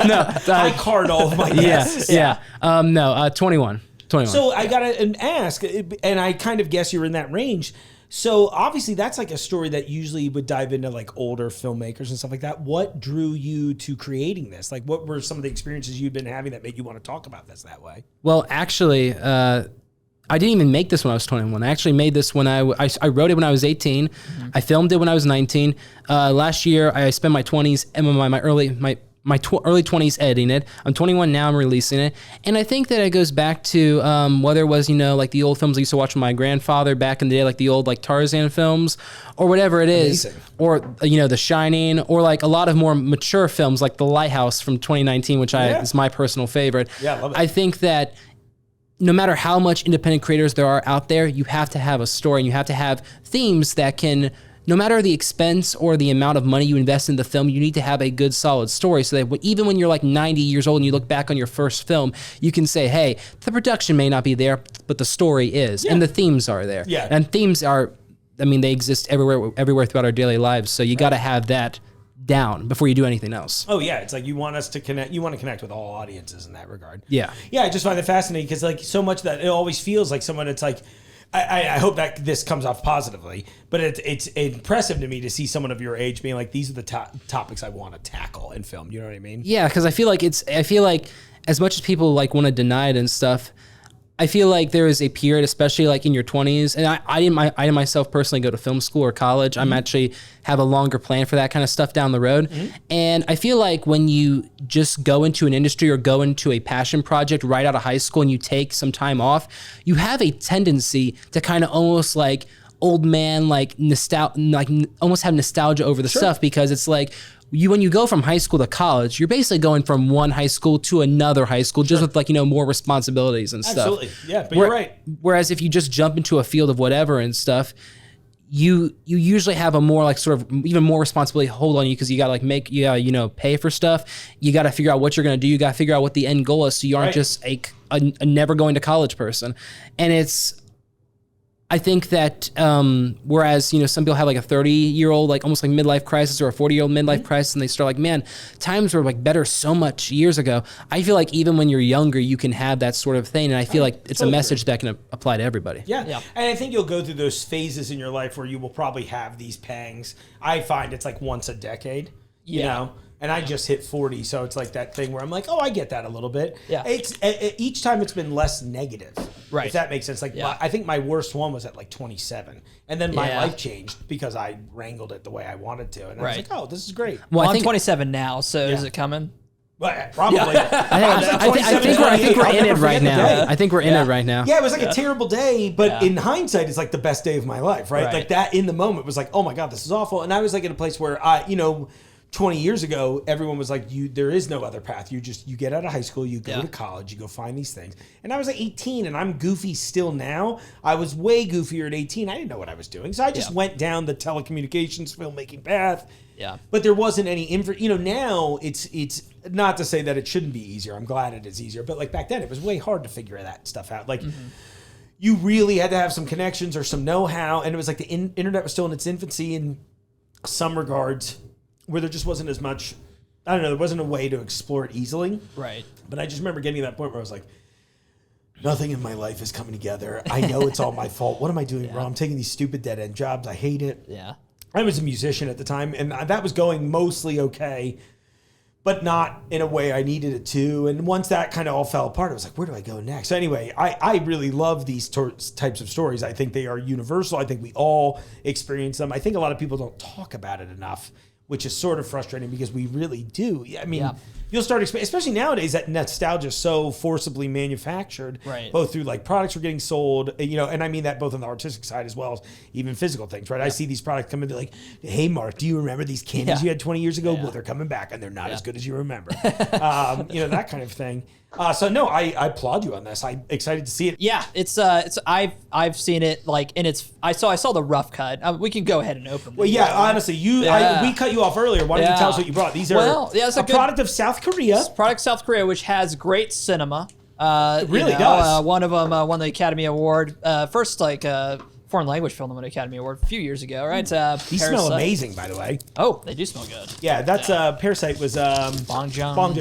no. I card all of my guesses. No, 21. So I gotta ask, and I kind of guess you're in that range. So obviously that's like a story that usually would dive into like older filmmakers and stuff like that. What drew you to creating this? Like what were some of the experiences you've been having that made you want to talk about this that way? Well, actually, I didn't even make this when I was 21. I actually made this when I wrote it when I was 18. I filmed it when I was 19. Last year, I spent my 20s and my early 20s editing it. I'm 21 now. I'm releasing it, and I think that it goes back to whether it was like the old films I used to watch with my grandfather back in the day, like the old like Tarzan films, or whatever it is, or The Shining, or like a lot of more mature films like The Lighthouse from 2019, which is my personal favorite. Yeah, I love it. I think that no matter how much independent creators there are out there, you have to have a story and you have to have themes that can. No matter the expense or the amount of money you invest in the film, you need to have a good, solid story so that even when you're like 90 years old and you look back on your first film, you can say, hey, the production may not be there, but the story is, and the themes are there. Yeah. And themes are, they exist everywhere throughout our daily lives, so you got to have that down before you do anything else. Oh yeah, it's like you want us to connect. You want to connect with all audiences in that regard. Yeah. Yeah, I just find it fascinating because like so much that it always feels like someone. It's like I hope that this comes off positively, but it's impressive to me to see someone of your age being like, these are the topics I want to tackle in film. You know what I mean? Yeah, because I feel like as much as people like want to deny it and stuff, I feel like there is a period, especially like in your 20s, and I didn't myself personally go to film school or college. I'm actually have a longer plan for that kind of stuff down the road. And I feel like when you just go into an industry or go into a passion project right out of high school and you take some time off, you have a tendency to kind of almost like old man, like almost have nostalgia over the stuff, because it's like, when you go from high school to college, you're basically going from one high school to another high school, just with like, more responsibilities and stuff. Absolutely. Yeah, but you're right. Whereas if you just jump into a field of whatever and stuff, you usually have a more like sort of even more responsibility hold on you, because you got to like pay for stuff. You got to figure out what you're going to do. You got to figure out what the end goal is, so you aren't just a never going to college person. And I think that whereas, some people have like a 30-year-old, like almost like midlife crisis, or a 40-year-old midlife crisis, and they start like, man, times were like better so much years ago. I feel like even when you're younger, you can have that sort of thing. And I feel like it's a message that can apply to everybody. Yeah. And I think you'll go through those phases in your life where you will probably have these pangs. I find it's like once a decade, you know? And I just hit 40, so it's like that thing where I'm like, oh, I get that a little bit. Yeah. It's each time it's been less negative, right? If that makes sense. Like I think my worst one was at like 27, and then my life changed because I wrangled it the way I wanted to, and I was like, oh, this is great. Well, I'm 27 now, so is it coming? Well, probably. I think we're in it right now. I think we're in it right now. Yeah, it was like a terrible day, but in hindsight, it's like the best day of my life, right? Like that in the moment was like, oh my God, this is awful. And I was like in a place where 20 years ago, everyone was like, there is no other path. You get out of high school, you go to college, you go find these things. And I was like 18, and I'm goofy still now. I was way goofier at 18. I didn't know what I was doing. So I just went down the telecommunications filmmaking path. Yeah. But there wasn't any now it's not to say that it shouldn't be easier. I'm glad it is easier. But like back then, it was way hard to figure that stuff out. Like you really had to have some connections or some know-how. And it was like the internet was still in its infancy in some regards, where there just wasn't as much, I don't know, there wasn't a way to explore it easily. Right. But I just remember getting to that point where I was like, nothing in my life is coming together. I know it's all my fault. What am I doing wrong? I'm taking these stupid dead-end jobs. I hate it. Yeah. I was a musician at the time, and that was going mostly okay, but not in a way I needed it to. And once that kind of all fell apart, I was like, where do I go next? So anyway, I really love these types of stories. I think they are universal. I think we all experience them. I think a lot of people don't talk about it enough, which is sort of frustrating because we really do. I mean, you'll start, especially nowadays, that nostalgia is so forcibly manufactured, both through like products are getting sold, and I mean that both on the artistic side as well as even physical things, right? Yeah. I see these products come in, they're like, hey, Mark, do you remember these candies you had 20 years ago? Yeah. Well, they're coming back and they're not as good as you remember. That kind of thing. So no, I applaud you on this. I'm excited to see it. Yeah, it's I've seen it like in its. I saw the rough cut. We can go ahead and open. Well, yeah, honestly, we cut you off earlier. Why don't you tell us what you brought? These are it's a product of South Korea. Product of South Korea, which has great cinema. It really does. One of them won the Academy Award. First foreign language film that won the Academy Award a few years ago, right? These smell amazing, by the way. Oh, they do smell good. Yeah, that's Parasite was Bong Joon.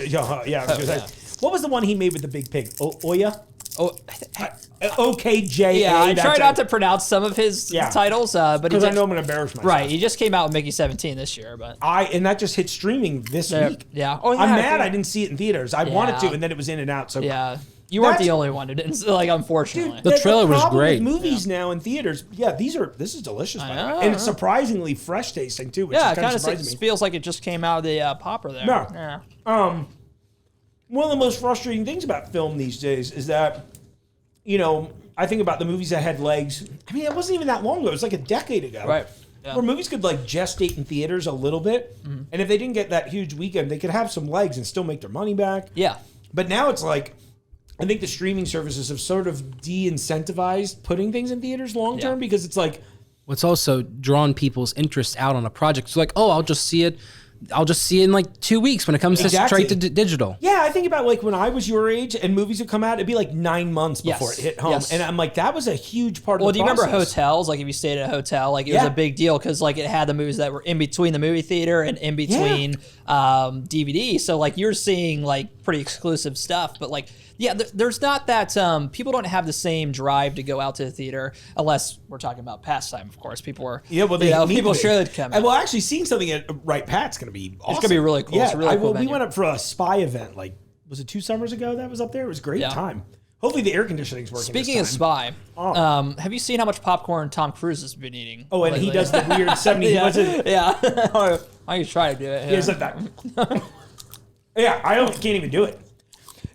Yeah. What was the one he made with the big pig? Oya? OKJA. Yeah, I try that's not it. to pronounce some of his titles, but because I know I'm gonna embarrass myself. Right, he just came out with Mickey 17 this year, but and that just hit streaming this week. Yeah. Oh, yeah. I'm mad I didn't see it in theaters. I wanted to, Yeah. and then it was in and out. So Yeah. You weren't That's- the only one who didn't. Like, unfortunately. The trailer was problem great. With movies now in theaters, this is delicious, by the way. know. And it's surprisingly fresh tasting too, which Yeah, is it kind of kind of surprising me. feels like it just came out of the popper there. Yeah. Yeah. One of the most frustrating things about film these days is that, I think about the movies that had legs. I mean, it wasn't even that long ago. It was like a decade ago. Right. Yeah. Where movies could like gestate in theaters a little bit. And if they didn't get that huge weekend, they could have some legs and still make their money back. Yeah. But now it's like, I think the streaming services have sort of de-incentivized putting things in theaters long term because it's like, What's also drawn people's interest out on a project. It's like, oh, I'll just see it in like 2 weeks when it comes to straight to digital. yeah, I think about like when I was your age and movies would come out, it'd be like 9 months before Yes. it hit home. Yes. And I'm like, that was a huge part Well, of do the you remember process. hotels? Like, if you stayed at a hotel, like, it was Yeah. a big deal because, like, it had the movies that were in between the movie theater and in between DVD. So, like, you're seeing, like, pretty exclusive stuff. But, like, yeah, there's not that people don't have the same drive to go out to the theater unless we're talking about Pastime, of course. People were, Yeah, well, people should come out. Well, actually, seeing something at Right Pat's going to be awesome. It's gonna be really cool. Yeah, It's a really cool we venue. went up for a spy event. Like, was it 2 summers ago that was up there? It was a great Yeah. time. Hopefully, the air conditioning's working. Speaking of this time. Spy, have you seen how much popcorn Tom Cruise has been eating? Oh, and he lately? does the weird 70s. Yeah, What's it? yeah. I can try to do it. He has like that. Yeah, can't even do it.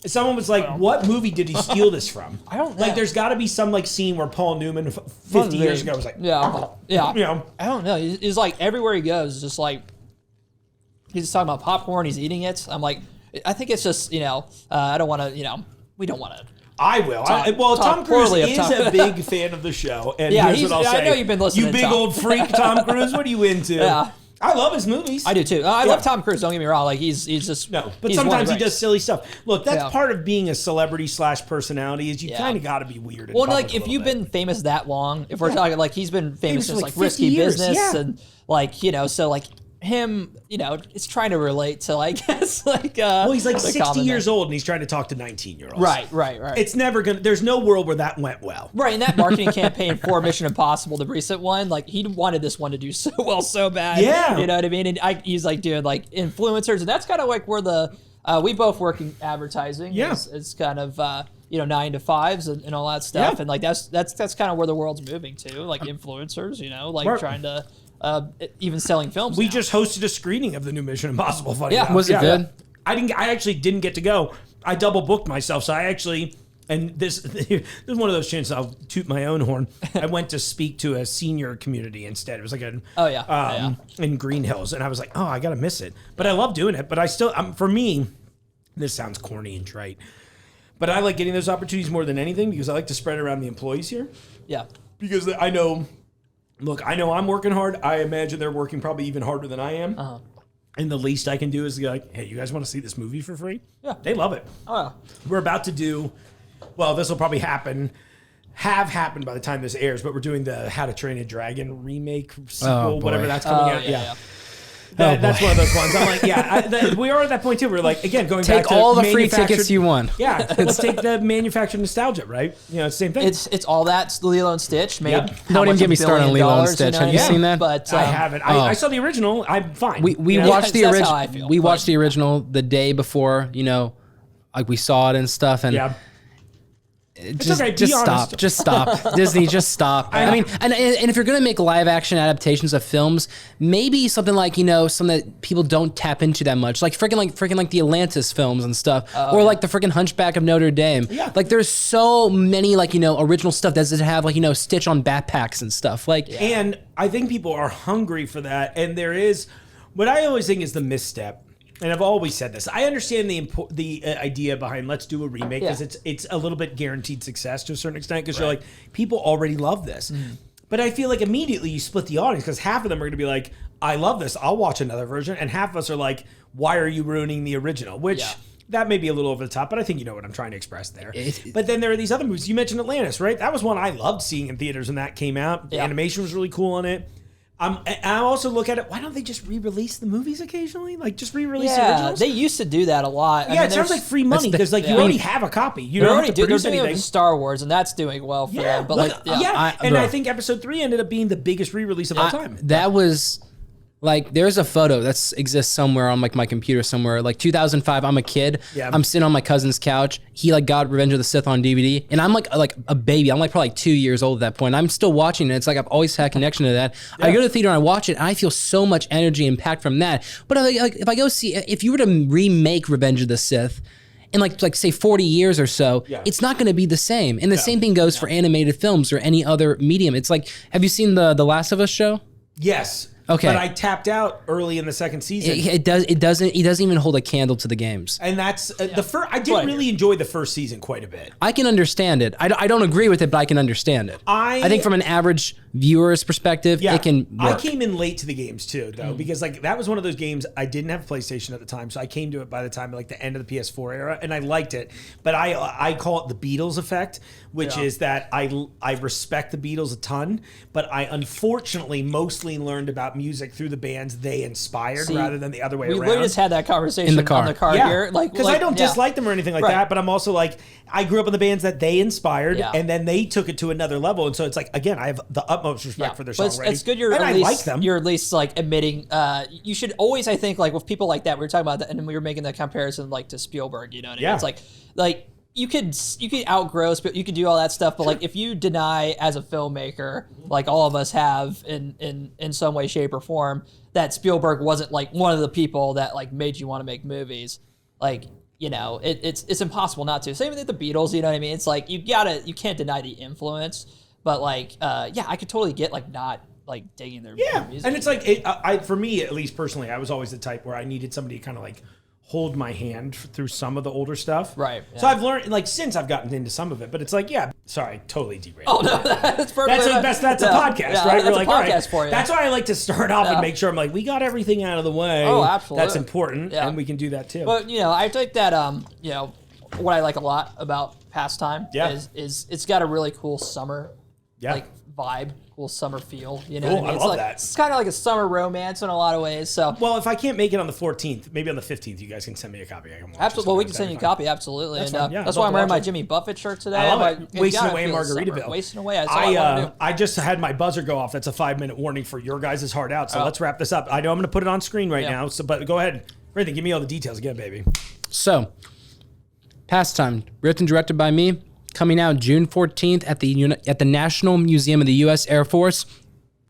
Someone was like, "What movie did he steal this from?" I don't Like, know. there's got to be some like scene where Paul Newman 50 years ago was like, yeah. I I don't know. He's like everywhere he goes, it's just like he's just talking about popcorn. He's eating it. I'm like, I think it's just I don't want to. We don't want to. I will. Tom talk Cruise poorly of is Tom. a big fan of the show, and Yeah, here's what I'll I say. know you've been listening You to big Tom. old freak, Tom Cruise. What are you into? Yeah. I love his movies. I do too. I love Tom Cruise. Don't get me wrong. Like he's just No, but he's one of sometimes the he does greats. silly stuff. Look, that's Yeah. part of being a celebrity / personality is you Yeah. kind of got to be weird. in Well, public like a if little you've bit. been famous that long, if we're talking like he's been famous for, since like, like 50 Risky years, Business yeah. and like so like him, it's trying to relate to I guess like well, he's like the 60 common years man. old and he's trying to talk to 19-year-olds. Right. It's never gonna. There's no world where that went well. Right, and that marketing campaign for Mission Impossible, the recent one, like he wanted this one to do so well, so bad. Yeah. You know what I mean? And he's like doing like influencers, and that's kind of like where the we both work in advertising. Yeah. It's kind of 9 to 5s and all that stuff, Yeah. and like that's kind of where the world's moving to, like influencers. Like Right. trying to even selling films. We now. just hosted a screening of the new Mission Impossible. Funny Yeah. enough. Was it good? I actually didn't get to go. I double booked myself, so I actually. And this is one of those chances I'll toot my own horn. I went to speak to a senior community instead. It was like in Green Hills, and I was like, oh, I gotta miss it. But I love doing it. But I still, for me, this sounds corny and trite, but I like getting those opportunities more than anything because I like to spread it around the employees here. Yeah. Because I know I'm working hard. I imagine they're working probably even harder than I am. Uh-huh. And the least I can do is be like, hey, you guys want to see this movie for free? Yeah. They love it. Oh yeah. We're about to do, well, this will probably have happened by the time this airs, but we're doing the How to Train a Dragon remake sequel, boy. whatever that's coming out. yeah. That's one of those ones. I'm like, we are at that point too. We're like, again, going back Take to all the free manufactured- tickets you want. Yeah, let's take the manufactured nostalgia, right? It's the same thing. It's all that Lilo and Stitch made. Yep. how Don't even much get me $1 started on billion, Lilo and Stitch. Have you what I seen mean? that? But I haven't. I saw the original. I'm fine. We You know? watched the that's original. how I feel, We but- watched the original the day before. Like we saw it and stuff. And Yeah. just, okay, be just honest. stop. Just stop. Disney, just stop. I mean, and if you're gonna make live action adaptations of films, maybe something like something that people don't tap into that much, like freaking like the Atlantis films and stuff, or like the freaking Hunchback of Notre Dame. Yeah. Like there's so many original stuff that have Stitch on backpacks and stuff. And I think people are hungry for that. And there is, what I always think is the misstep. And I've always said this. I understand the idea behind let's do a remake because it's a little bit guaranteed success to a certain extent because you're like, people already love this. But I feel like immediately you split the audience because half of them are going to be like, I love this. I'll watch another version. And half of us are like, why are you ruining the original? Which that may be a little over the top, but I think you know what I'm trying to express there. But then there are these other movies. You mentioned Atlantis, right? That was one I loved seeing in theaters when that came out. The animation was really cool on it. I also look at it. Why don't they just re-release the movies occasionally? Like just re-release the Yeah, originals. they used to do that a lot. Yeah, it sounds like free money because like you already have a copy. You They're don't already have to produce they're doing it anything. with Star Wars, and that's doing well for them. But I think Episode 3 ended up being the biggest re-release of all time. That was like, there's a photo that exists somewhere on like my computer somewhere. Like 2005, I'm a kid. Yeah. I'm sitting on my cousin's couch. He like got Revenge of the Sith on DVD, and I'm like a baby. I'm like probably 2 years old at that point. I'm still watching it. It's like I've always had a connection to that. I go to the theater and I watch it, and I feel so much energy and impact from that. But like if I go see, if you were to remake Revenge of the Sith in like say 40 years or so, it's not going to be the same. And the same thing goes for animated films or any other medium. It's like, have you seen the Last of Us show? Yes. Okay. But I tapped out early in the second season. It doesn't even hold a candle to the games. And that's the first. I did really enjoy the first season quite a bit. I can understand it. I don't agree with it, but I can understand it. I think from an average viewer's perspective, it can work. I came in late to the games too, though, because like that was one of those games I didn't have PlayStation at the time, so I came to it by the time like the end of the PS4 era, and I liked it. But I call it the Beatles effect, which is that I respect the Beatles a ton, but I unfortunately mostly learned about music through the bands they inspired rather than the other way around. We literally just had that conversation in the car. on the car Yeah, here. because I don't dislike them or anything like that, but I'm also like, I grew up in the bands that they inspired, and then they took it to another level, and so it's like, again, I have the utmost respect for their but songwriting. it's good you're and at I least, like them. You're at least like admitting. You should always, I think, like with people like that, we were talking about that, and we were making that comparison like to Spielberg. You know what I mean? It's like. You could outgrow, but you could do all that stuff. But like, if you deny as a filmmaker, like all of us have in some way, shape, or form, that Spielberg wasn't like one of the people that like made you want to make movies, like, you know, it's impossible not to. Same with the Beatles. You know what I mean? It's like you can't deny the influence. But like, I could totally get like not like digging their music. And it's like for me at least personally, I was always the type where I needed somebody to kind of like hold my hand through some of the older stuff. Right. Yeah. So I've learned, like, since I've gotten into some of it, but it's like, sorry, totally derailed. Oh, no, that's perfect. That's a podcast, right? That's We're like, a podcast all right. for you. That's why I like to start off and make sure I'm like, we got everything out of the way. Oh, absolutely. That's important, and we can do that too. But, you know, I think that, you know, what I like a lot about Pastime is it's got a really cool summer like vibe, cool summer feel. You know, cool. what I mean? I love like, that. It's kind of like a summer romance in a lot of ways. So, well, if I can't make it on the 14th, maybe on the 15th, you guys can send me a copy. I can watch absolutely. Well, we can send you a copy. Absolutely. That's and fine. Yeah, that's I'd why love I'm to wearing watch my it. Jimmy Buffett shirt today. I love like, it. Wasting away in feel the summer. Margaritaville. Wasting away. That's all I want to do. I just had my buzzer go off. That's a 5-minute warning for your guys' heart out. So let's wrap this up. I know I'm going to put it on screen right now. So, but go ahead, Nathan, give me all the details again, baby. So, Pastime, written and directed by me, coming out June 14th at the National Museum of the U.S. Air Force.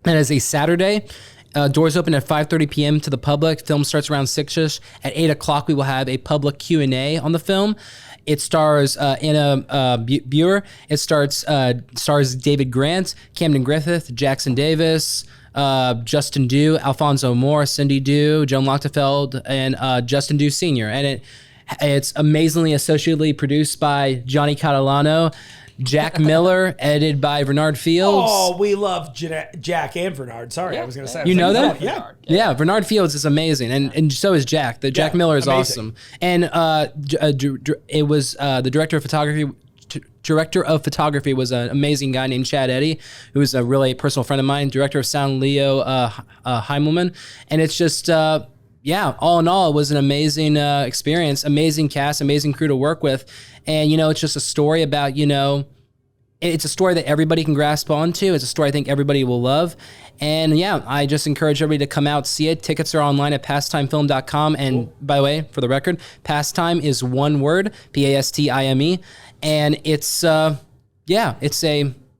That is a Saturday. Doors open at 5:30 p.m. to the public. Film starts around 6ish. At 8 o'clock, we will have a public Q&A on the film. It stars Anna Buer. It stars David Grant, Camden Griffith, Jackson Davis, Justin Dew, Alfonso Moore, Cindy Dew, Joan Lochtefeld, and Justin Dew Sr. And it's amazingly associatedly produced by Johnny Catalano, Jack Miller, edited by Bernard Fields. Oh, we love Jack and Bernard. Sorry, I was going to say. You know that? Yeah. Bernard Fields is amazing, and so is Jack. Jack Miller is amazing. awesome. And it was the director of photography. Director of photography was an amazing guy named Chad Eddy, who is a really personal friend of mine. Director of sound, Leo Heimelman. And it's just... all in all, it was an amazing experience, amazing cast, amazing crew to work with. And, you know, it's just a story about, you know, it's a story that everybody can grasp onto. It's a story I think everybody will love. And I just encourage everybody to come out, see it. Tickets are online at pastimefilm.com. And by the way, for the record, Pastime is one word, Pastime. And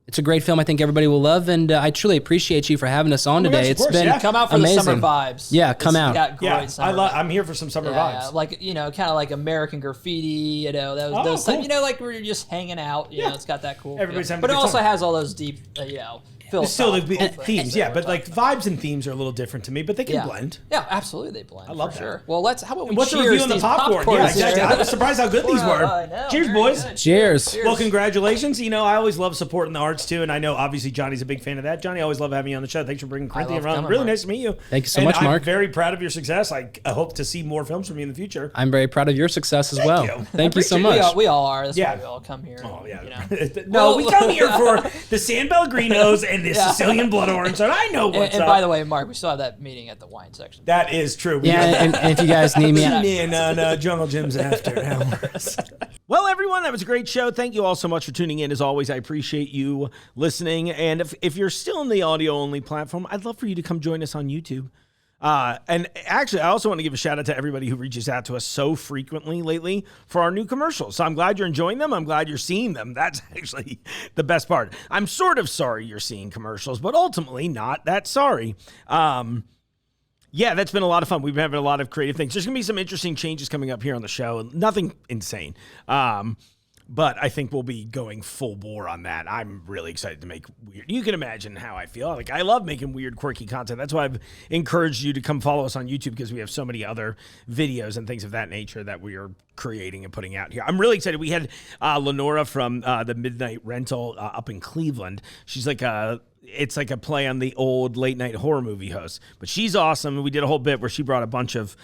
it's a great film I think everybody will love, and I truly appreciate you for having us on today. It's been come out for amazing. the summer vibes. Yeah, come out. Got great summer vibes. I'm here for some summer vibes. Like, you know, kind of like American Graffiti, you know, those cool. type, you know, like we're just hanging out, you know, it's got that cool Everybody's feel. having But a it good also time. has all those deep, you know, Still the philosophical themes, that but we're like talking vibes and themes are a little different to me, but they can blend. Yeah, absolutely, they blend. I love for that. sure. Well, how about we What's the cheers review on the these popcorn? Yeah, exactly. I was surprised how good these were. I know, Cheers, very boys. good. Cheers. Well, congratulations. You know, I always love supporting the arts too, and I know obviously Johnny's a big fan of that. Johnny, I always love having you on the show. Thanks for bringing Corinthian love around. coming, Really Mark. nice to meet you. Thank you so much, Mark. I'm very proud of your success. I hope to see more films from you in the future. I'm very proud of your success as well. you. Thank you so appreciate We much. all are. That's Yeah. why we all come here. Oh, yeah. You know. No, we come here for the San Pellegrinos and the Sicilian blood orange, and I know what's And up. by the way, Mark, we still have that meeting at the wine section. That is true. Yeah, and if you guys need me, Me and Jungle Gyms after hours. Well, everyone, that was a great show. Thank you all so much for tuning in. As always, I appreciate you listening. And if you're still in the audio-only platform, I'd love for you to come join us on YouTube. And actually, I also want to give a shout out to everybody who reaches out to us so frequently lately for our new commercials. So I'm glad you're enjoying them. I'm glad you're seeing them. That's actually the best part. I'm sort of sorry you're seeing commercials, but ultimately not that sorry. Yeah, that's been a lot of fun. We've been having a lot of creative things. There's going to be some interesting changes coming up here on the show. Nothing insane. But I think we'll be going full bore on that. I'm really excited to make weird. You can imagine how I feel. Like, I love making weird, quirky content. That's why I've encouraged you to come follow us on YouTube, because we have so many other videos and things of that nature that we are creating and putting out here. I'm really excited. We had Lenora from the Midnight Rental up in Cleveland. She's like it's like a play on the old late night horror movie host, but she's awesome. We did a whole bit where she brought a bunch of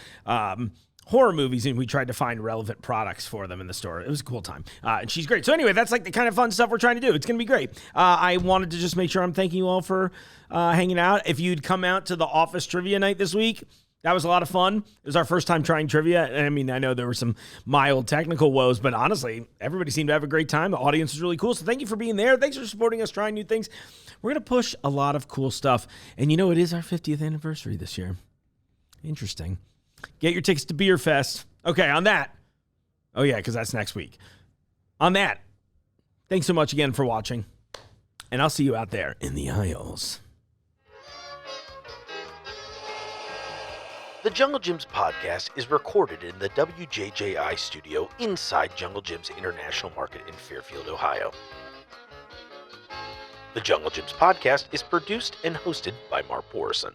horror movies and we tried to find relevant products for them in the store. It was a cool time. And she's great. So anyway, that's like the kind of fun stuff we're trying to do. It's going to be great. I wanted to just make sure I'm thanking you all for hanging out. If you'd come out to the office trivia night this week, that was a lot of fun. It was our first time trying trivia. I mean, I know there were some mild technical woes, but honestly, everybody seemed to have a great time. The audience was really cool. So thank you for being there. Thanks for supporting us, trying new things. We're going to push a lot of cool stuff. And you know, it is our 50th anniversary this year. Interesting. Get your tickets to Beer Fest. Okay, on that. Oh, yeah, because that's next week. On that, thanks so much again for watching. And I'll see you out there in the aisles. The Jungle Gyms podcast is recorded in the WJJI studio inside Jungle Gyms International Market in Fairfield, Ohio. The Jungle Gyms podcast is produced and hosted by Mark Borison.